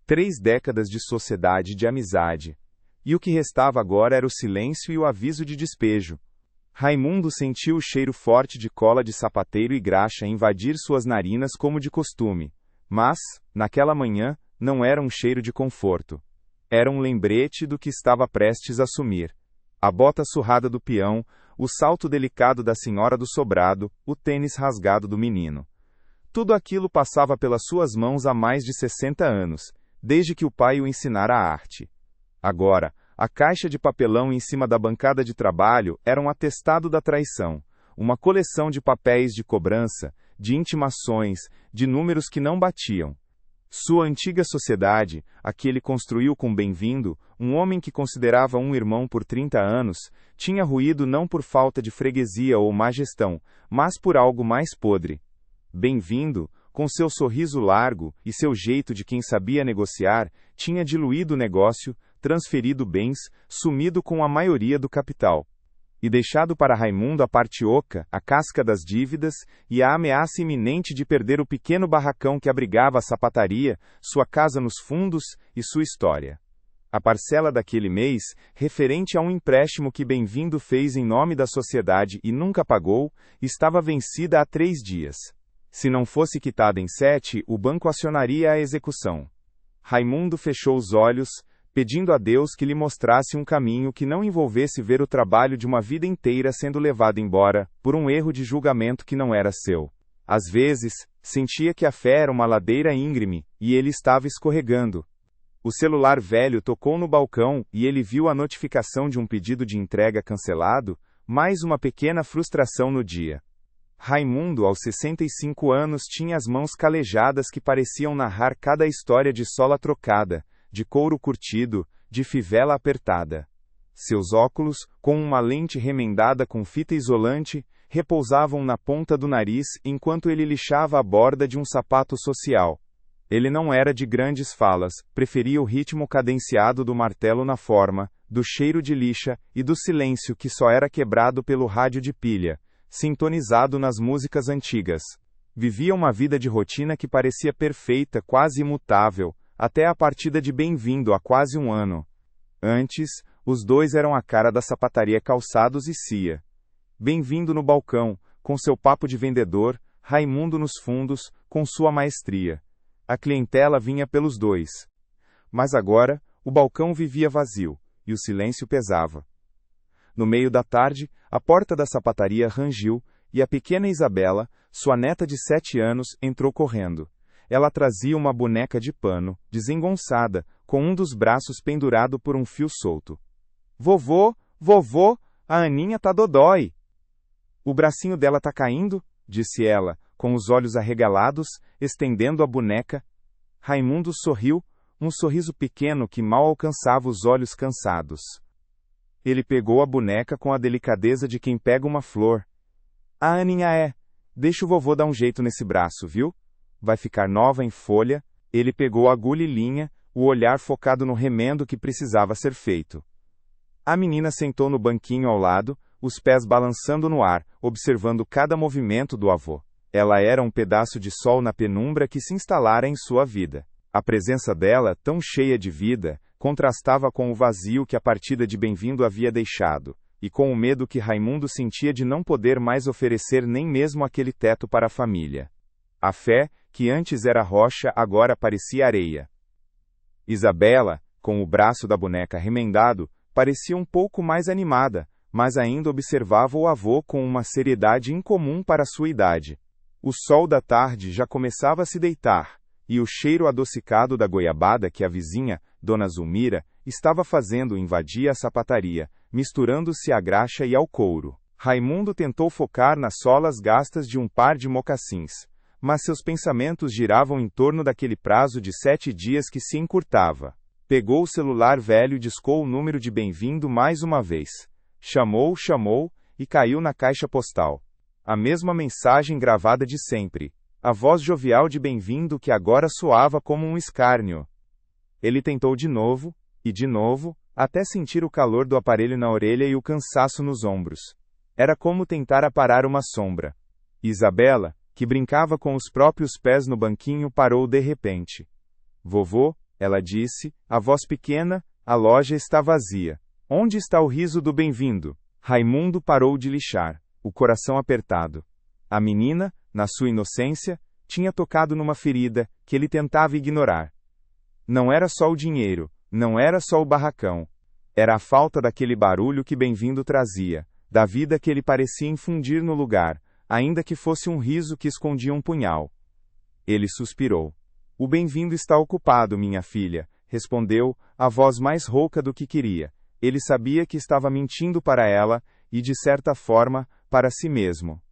3 décadas de sociedade e de amizade. E o que restava agora era o silêncio e o aviso de despejo. Raimundo sentiu o cheiro forte de cola de sapateiro e graxa invadir suas narinas como de costume. Mas, naquela manhã, não era um cheiro de conforto. Era um lembrete do que estava prestes a sumir. A bota surrada do peão, o salto delicado da senhora do sobrado, o tênis rasgado do menino. Tudo aquilo passava pelas suas mãos há mais de 60 anos, desde que o pai o ensinara a arte. Agora, a caixa de papelão em cima da bancada de trabalho era um atestado da traição, uma coleção de papéis de cobrança, de intimações, de números que não batiam. Sua antiga sociedade, a que ele construiu com Bem-vindo, um homem que considerava um irmão por 30 anos, tinha ruído não por falta de freguesia ou má gestão, mas por algo mais podre. Bem-vindo, com seu sorriso largo e seu jeito de quem sabia negociar, tinha diluído o negócio, transferido bens, sumido com a maioria do capital. E deixado para Raimundo a parte oca, a casca das dívidas e a ameaça iminente de perder o pequeno barracão que abrigava a sapataria, sua casa nos fundos e sua história. A parcela daquele mês, referente a um empréstimo que Bem-vindo fez em nome da sociedade e nunca pagou, estava vencida há 3 dias. Se não fosse quitada em 7, o banco acionaria a execução. Raimundo fechou os olhos, pedindo a Deus que lhe mostrasse um caminho que não envolvesse ver o trabalho de uma vida inteira sendo levado embora, por um erro de julgamento que não era seu. Às vezes, sentia que a fé era uma ladeira íngreme, e ele estava escorregando. O celular velho tocou no balcão, e ele viu a notificação de um pedido de entrega cancelado, mais uma pequena frustração no dia. Raimundo, aos 65 anos, tinha as mãos calejadas que pareciam narrar cada história de sola trocada, de couro curtido, de fivela apertada. Seus óculos, com uma lente remendada com fita isolante, repousavam na ponta do nariz enquanto ele lixava a borda de um sapato social. Ele não era de grandes falas, preferia o ritmo cadenciado do martelo na forma, do cheiro de lixa e do silêncio que só era quebrado pelo rádio de pilha, sintonizado nas músicas antigas. Vivia uma vida de rotina que parecia perfeita, quase imutável, até a partida de Bem-vindo há quase um ano. Antes, os dois eram a cara da sapataria Calçados e Cia. Bem-vindo no balcão, com seu papo de vendedor, Raimundo nos fundos, com sua maestria. A clientela vinha pelos dois. Mas agora, o balcão vivia vazio, e o silêncio pesava. No meio da tarde, a porta da sapataria rangiu, e a pequena Isabela, sua neta de 7 anos, entrou correndo. Ela trazia uma boneca de pano, desengonçada, com um dos braços pendurado por um fio solto. Vovô, vovô, a Aninha tá dodói. O bracinho dela tá caindo, disse ela, com os olhos arregalados, estendendo a boneca. Raimundo sorriu, um sorriso pequeno que mal alcançava os olhos cansados. Ele pegou a boneca com a delicadeza de quem pega uma flor. A Aninha deixa o vovô dar um jeito nesse braço, viu? Vai ficar nova em folha. Ele pegou a agulha e linha, o olhar focado no remendo que precisava ser feito. A menina sentou no banquinho ao lado, os pés balançando no ar, observando cada movimento do avô. Ela era um pedaço de sol na penumbra que se instalara em sua vida. A presença dela, tão cheia de vida, contrastava com o vazio que a partida de Bem-vindo havia deixado, e com o medo que Raimundo sentia de não poder mais oferecer nem mesmo aquele teto para a família. A fé, que antes era rocha, agora parecia areia. Isabela, com o braço da boneca remendado, parecia um pouco mais animada, mas ainda observava o avô com uma seriedade incomum para sua idade. O sol da tarde já começava a se deitar, e o cheiro adocicado da goiabada que a vizinha, Dona Zulmira, estava fazendo invadia a sapataria, misturando-se à graxa e ao couro. Raimundo tentou focar nas solas gastas de um par de mocassins, mas seus pensamentos giravam em torno daquele prazo de 7 dias que se encurtava. Pegou o celular velho e discou o número de Bem-vindo mais uma vez. Chamou, e caiu na caixa postal. A mesma mensagem gravada de sempre. A voz jovial de Bem-vindo que agora soava como um escárnio. Ele tentou de novo, até sentir o calor do aparelho na orelha e o cansaço nos ombros. Era como tentar aparar uma sombra. Isabela, que brincava com os próprios pés no banquinho, parou de repente. Vovô, Ela disse, a voz pequena, a loja está vazia. Onde está o riso do bem-vindo? Raimundo parou de lixar, o coração apertado. A menina, na sua inocência, tinha tocado numa ferida, que ele tentava ignorar. Não era só o dinheiro, não era só o barracão. Era a falta daquele barulho que bem-vindo trazia, da vida que ele parecia infundir no lugar, ainda que fosse um riso que escondia um punhal. Ele suspirou. O bem-vindo está ocupado, minha filha, respondeu, a voz mais rouca do que queria. Ele sabia que estava mentindo para ela, e de certa forma, para si mesmo.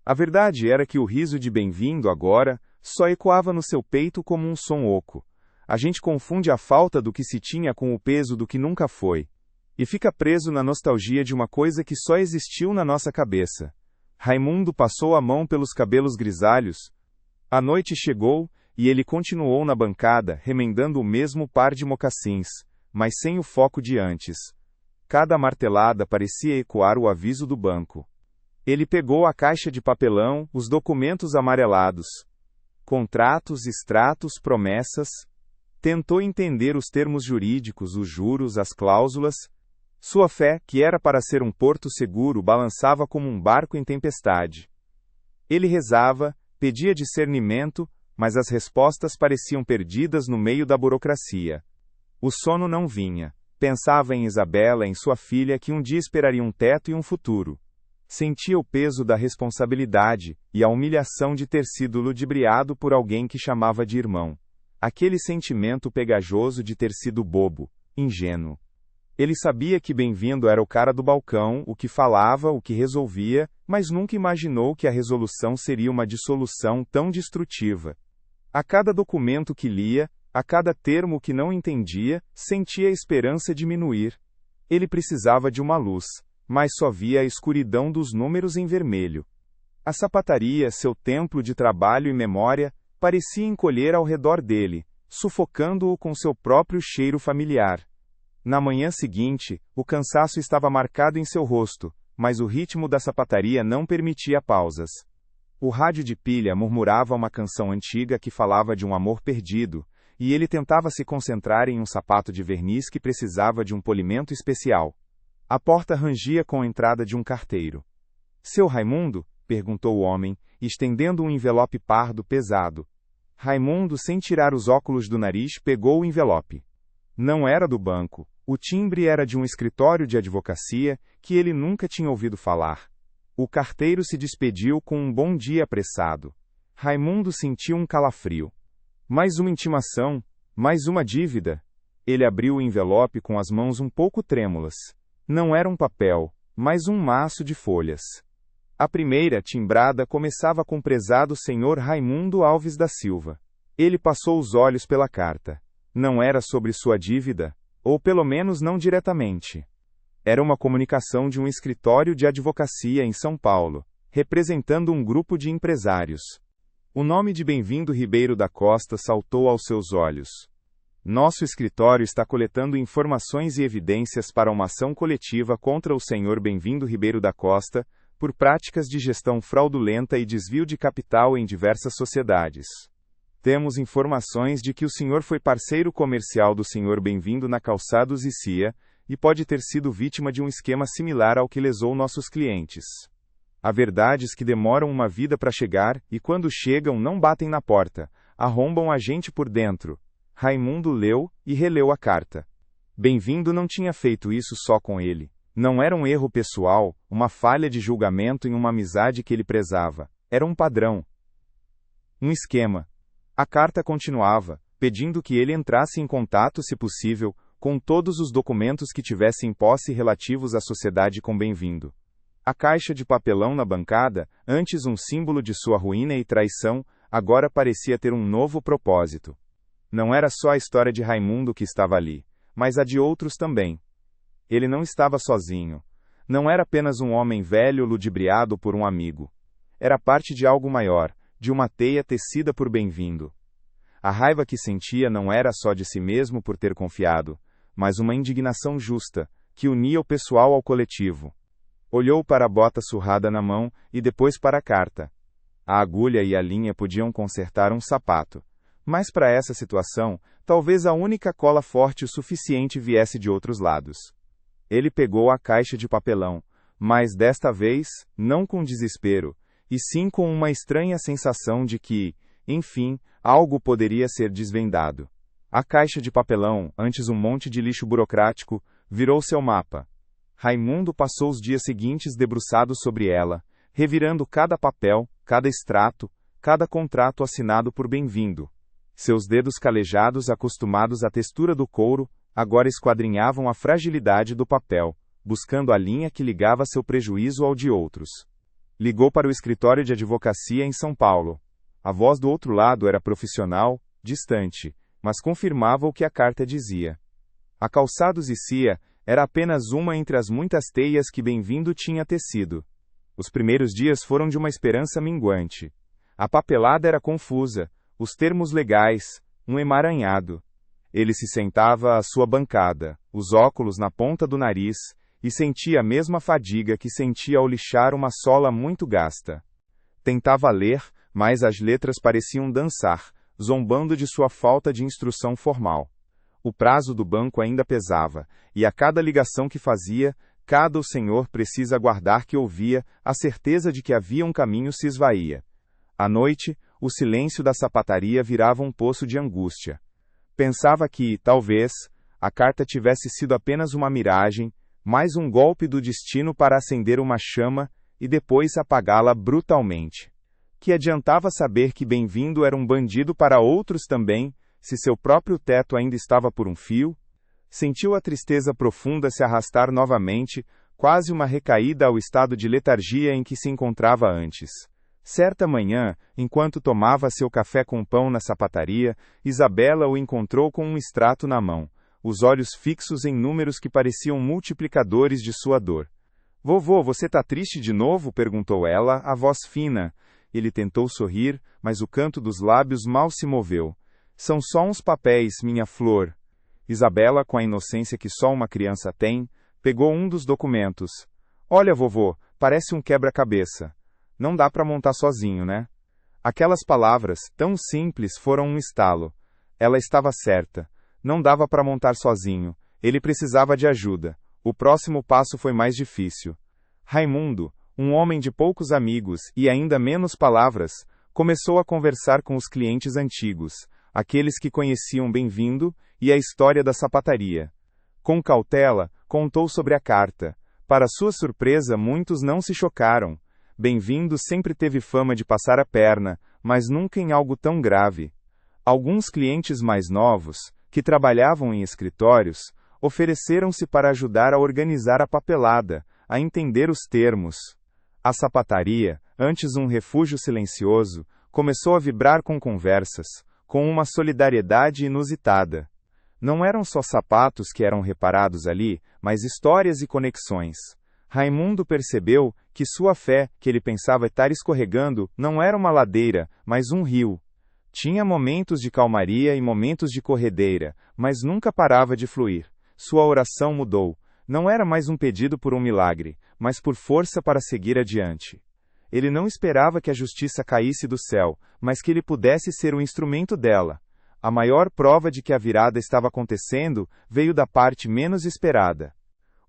A verdade era que o riso de bem-vindo agora, só ecoava no seu peito como um som oco. A gente confunde a falta do que se tinha com o peso do que nunca foi. E fica preso na nostalgia de uma coisa que só existiu na nossa cabeça. Raimundo passou a mão pelos cabelos grisalhos. A noite chegou, e ele continuou na bancada, remendando o mesmo par de mocassins, mas sem o foco de antes. Cada martelada parecia ecoar o aviso do banco. Ele pegou a caixa de papelão, os documentos amarelados. Contratos, extratos, promessas. Tentou entender os termos jurídicos, os juros, as cláusulas. Sua fé, que era para ser um porto seguro, balançava como um barco em tempestade. Ele rezava, pedia discernimento, mas as respostas pareciam perdidas no meio da burocracia. O sono não vinha. Pensava em Isabela, em sua filha, que um dia esperaria um teto e um futuro. Sentia o peso da responsabilidade, e a humilhação de ter sido ludibriado por alguém que chamava de irmão. Aquele sentimento pegajoso de ter sido bobo, ingênuo. Ele sabia que bem-vindo era o cara do balcão, o que falava, o que resolvia, mas nunca imaginou que a resolução seria uma dissolução tão destrutiva. A cada documento que lia, a cada termo que não entendia, sentia a esperança diminuir. Ele precisava de uma luz, mas só via a escuridão dos números em vermelho. A sapataria, seu templo de trabalho e memória, parecia encolher ao redor dele, sufocando-o com seu próprio cheiro familiar. Na manhã seguinte, o cansaço estava marcado em seu rosto, mas o ritmo da sapataria não permitia pausas. O rádio de pilha murmurava uma canção antiga que falava de um amor perdido, e ele tentava se concentrar em um sapato de verniz que precisava de um polimento especial. A porta rangia com a entrada de um carteiro. Seu Raimundo? Perguntou o homem, estendendo um envelope pardo pesado. Raimundo, sem tirar os óculos do nariz, pegou o envelope. Não era do banco. O timbre era de um escritório de advocacia, que ele nunca tinha ouvido falar. O carteiro se despediu com um bom dia apressado. Raimundo sentiu um calafrio. Mais uma intimação, mais uma dívida. Ele abriu o envelope com as mãos um pouco trêmulas. Não era um papel, mas um maço de folhas. A primeira, timbrada, começava com o prezado senhor Raimundo Alves da Silva. Ele passou os olhos pela carta. Não era sobre sua dívida, ou pelo menos não diretamente. Era uma comunicação de um escritório de advocacia em São Paulo, representando um grupo de empresários. O nome de Bem-vindo Ribeiro da Costa saltou aos seus olhos. Nosso escritório está coletando informações e evidências para uma ação coletiva contra o senhor Bem-vindo Ribeiro da Costa, por práticas de gestão fraudulenta e desvio de capital em diversas sociedades. Temos informações de que o senhor foi parceiro comercial do senhor Bem-vindo na Calçados e Cia, e pode ter sido vítima de um esquema similar ao que lesou nossos clientes. Há verdades que demoram uma vida para chegar, e quando chegam não batem na porta, arrombam a gente por dentro. Raimundo leu e releu a carta. Bem-vindo não tinha feito isso só com ele. Não era um erro pessoal, uma falha de julgamento em uma amizade que ele prezava. Era um padrão. Um esquema. A carta continuava, pedindo que ele entrasse em contato, se possível, com todos os documentos que tivessem posse relativos à sociedade com Bem-vindo. A caixa de papelão na bancada, antes um símbolo de sua ruína e traição, agora parecia ter um novo propósito. Não era só a história de Raimundo que estava ali, mas a de outros também. Ele não estava sozinho. Não era apenas um homem velho ludibriado por um amigo. Era parte de algo maior, de uma teia tecida por Bem-vindo. A raiva que sentia não era só de si mesmo por ter confiado, mas uma indignação justa, que unia o pessoal ao coletivo. Olhou para a bota surrada na mão, e depois para a carta. A agulha e a linha podiam consertar um sapato, Mas para essa situação, talvez a única cola forte o suficiente viesse de outros lados. Ele pegou a caixa de papelão, mas desta vez, não com desespero, e sim com uma estranha sensação de que, enfim, algo poderia ser desvendado. A caixa de papelão, antes um monte de lixo burocrático, virou seu mapa. Raimundo passou os dias seguintes debruçado sobre ela, revirando cada papel, cada extrato, cada contrato assinado por Bem-vindo. Seus dedos calejados, acostumados à textura do couro, agora esquadrinhavam a fragilidade do papel, buscando a linha que ligava seu prejuízo ao de outros. Ligou para o escritório de advocacia em São Paulo. A voz do outro lado era profissional, distante, mas confirmava o que a carta dizia. A Calçados e Cia era apenas uma entre as muitas teias que Bem-vindo tinha tecido. Os primeiros dias foram de uma esperança minguante. A papelada era confusa, os termos legais, um emaranhado. Ele se sentava à sua bancada, os óculos na ponta do nariz, e sentia a mesma fadiga que sentia ao lixar uma sola muito gasta. Tentava ler, mas as letras pareciam dançar, zombando de sua falta de instrução formal. O prazo do banco ainda pesava, e a cada ligação que fazia, cada o senhor precisa aguardar que ouvia, a certeza de que havia um caminho se esvaía. À noite, o silêncio da sapataria virava um poço de angústia. Pensava que, talvez, a carta tivesse sido apenas uma miragem, mais um golpe do destino para acender uma chama e depois apagá-la brutalmente. Que adiantava saber que Bem-vindo era um bandido para outros também, se seu próprio teto ainda estava por um fio? Sentiu a tristeza profunda se arrastar novamente, quase uma recaída ao estado de letargia em que se encontrava antes. Certa manhã, enquanto tomava seu café com pão na sapataria, Isabela o encontrou com um extrato na mão, os olhos fixos em números que pareciam multiplicadores de sua dor. Vovô, você tá triste de novo? Perguntou ela, a voz fina. Ele tentou sorrir, mas o canto dos lábios mal se moveu. São só uns papéis, minha flor. Isabela, com a inocência que só uma criança tem, pegou um dos documentos. Olha, vovô, parece um quebra-cabeça. Não dá para montar sozinho, né? Aquelas palavras, tão simples, foram um estalo. Ela estava certa. Não dava para montar sozinho. Ele precisava de ajuda. O próximo passo foi mais difícil. Raimundo, um homem de poucos amigos e ainda menos palavras, começou a conversar com os clientes antigos, aqueles que conheciam Bem-vindo e a história da sapataria. Com cautela, contou sobre a carta. Para sua surpresa, muitos não se chocaram. Bem-vindo sempre teve fama de passar a perna, mas nunca em algo tão grave. Alguns clientes mais novos, que trabalhavam em escritórios, ofereceram-se para ajudar a organizar a papelada, a entender os termos. A sapataria, antes um refúgio silencioso, começou a vibrar com conversas, com uma solidariedade inusitada. Não eram só sapatos que eram reparados ali, mas histórias e conexões. Raimundo percebeu que sua fé, que ele pensava estar escorregando, não era uma ladeira, mas um rio. Tinha momentos de calmaria e momentos de corredeira, mas nunca parava de fluir. Sua oração mudou. Não era mais um pedido por um milagre, mas por força para seguir adiante. Ele não esperava que a justiça caísse do céu, mas que ele pudesse ser o instrumento dela. A maior prova de que a virada estava acontecendo veio da parte menos esperada.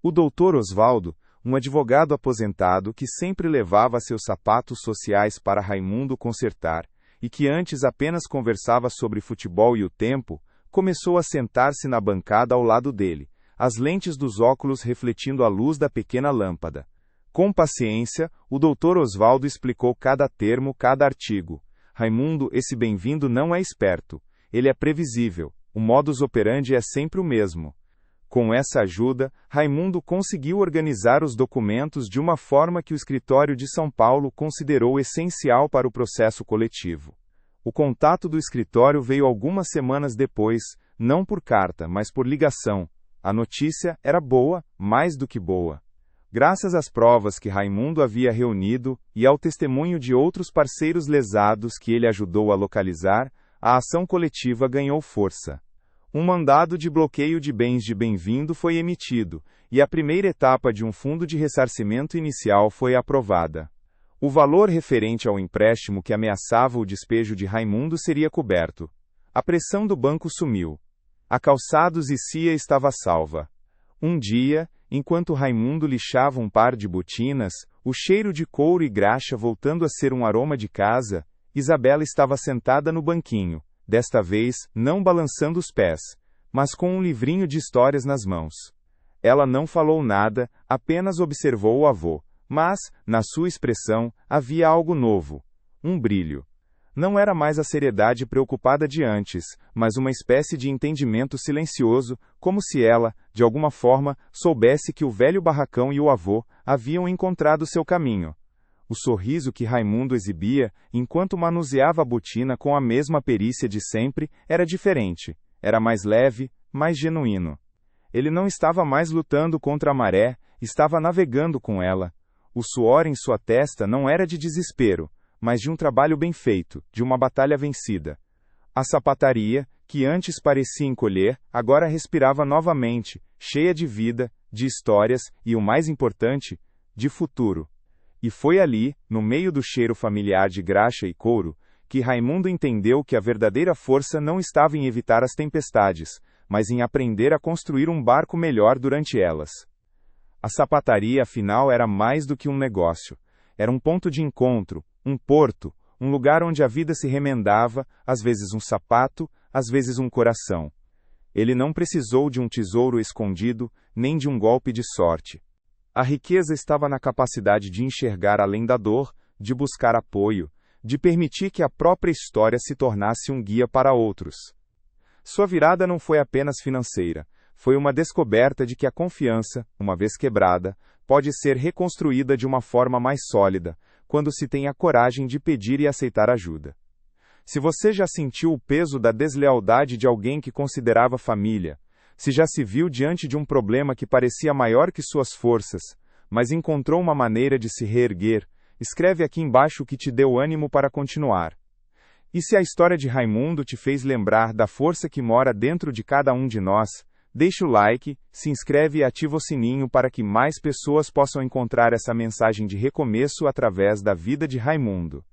O doutor Osvaldo, um advogado aposentado que sempre levava seus sapatos sociais para Raimundo consertar, e que antes apenas conversava sobre futebol e o tempo, começou a sentar-se na bancada ao lado dele, as lentes dos óculos refletindo a luz da pequena lâmpada. Com paciência, o doutor Osvaldo explicou cada termo, cada artigo. Raimundo, esse Bem-vindo não é esperto. Ele é previsível. O modus operandi é sempre o mesmo. Com essa ajuda, Raimundo conseguiu organizar os documentos de uma forma que o escritório de São Paulo considerou essencial para o processo coletivo. O contato do escritório veio algumas semanas depois, não por carta, mas por ligação. A notícia era boa, mais do que boa. Graças às provas que Raimundo havia reunido e ao testemunho de outros parceiros lesados que ele ajudou a localizar, a ação coletiva ganhou força. Um mandado de bloqueio de bens de Bem-vindo foi emitido, e a primeira etapa de um fundo de ressarcimento inicial foi aprovada. O valor referente ao empréstimo que ameaçava o despejo de Raimundo seria coberto. A pressão do banco sumiu. A calçados e cia estava salva. Um dia, enquanto Raimundo lixava um par de botinas, o cheiro de couro e graxa voltando a ser um aroma de casa, Isabela estava sentada no banquinho, desta vez, não balançando os pés, mas com um livrinho de histórias nas mãos. Ela não falou nada, apenas observou o avô, mas, na sua expressão, havia algo novo. Um brilho. Não era mais a seriedade preocupada de antes, mas uma espécie de entendimento silencioso, como se ela, de alguma forma, soubesse que o velho barracão e o avô haviam encontrado seu caminho. O sorriso que Raimundo exibia, enquanto manuseava a botina com a mesma perícia de sempre, era diferente. Era mais leve, mais genuíno. Ele não estava mais lutando contra a maré, estava navegando com ela. O suor em sua testa não era de desespero, mas de um trabalho bem feito, de uma batalha vencida. A sapataria, que antes parecia encolher, agora respirava novamente, cheia de vida, de histórias e, o mais importante, de futuro. E foi ali, no meio do cheiro familiar de graxa e couro, que Raimundo entendeu que a verdadeira força não estava em evitar as tempestades, mas em aprender a construir um barco melhor durante elas. A sapataria, afinal, era mais do que um negócio. Era um ponto de encontro, um porto, um lugar onde a vida se remendava, às vezes um sapato, às vezes um coração. Ele não precisou de um tesouro escondido, nem de um golpe de sorte. A riqueza estava na capacidade de enxergar além da dor, de buscar apoio, de permitir que a própria história se tornasse um guia para outros. Sua virada não foi apenas financeira, foi uma descoberta de que a confiança, uma vez quebrada, pode ser reconstruída de uma forma mais sólida, quando se tem a coragem de pedir e aceitar ajuda. Se você já sentiu o peso da deslealdade de alguém que considerava família, se já se viu diante de um problema que parecia maior que suas forças, mas encontrou uma maneira de se reerguer, escreve aqui embaixo o que te deu ânimo para continuar. E se a história de Raimundo te fez lembrar da força que mora dentro de cada um de nós, deixa o like, se inscreve e ativa o sininho para que mais pessoas possam encontrar essa mensagem de recomeço através da vida de Raimundo.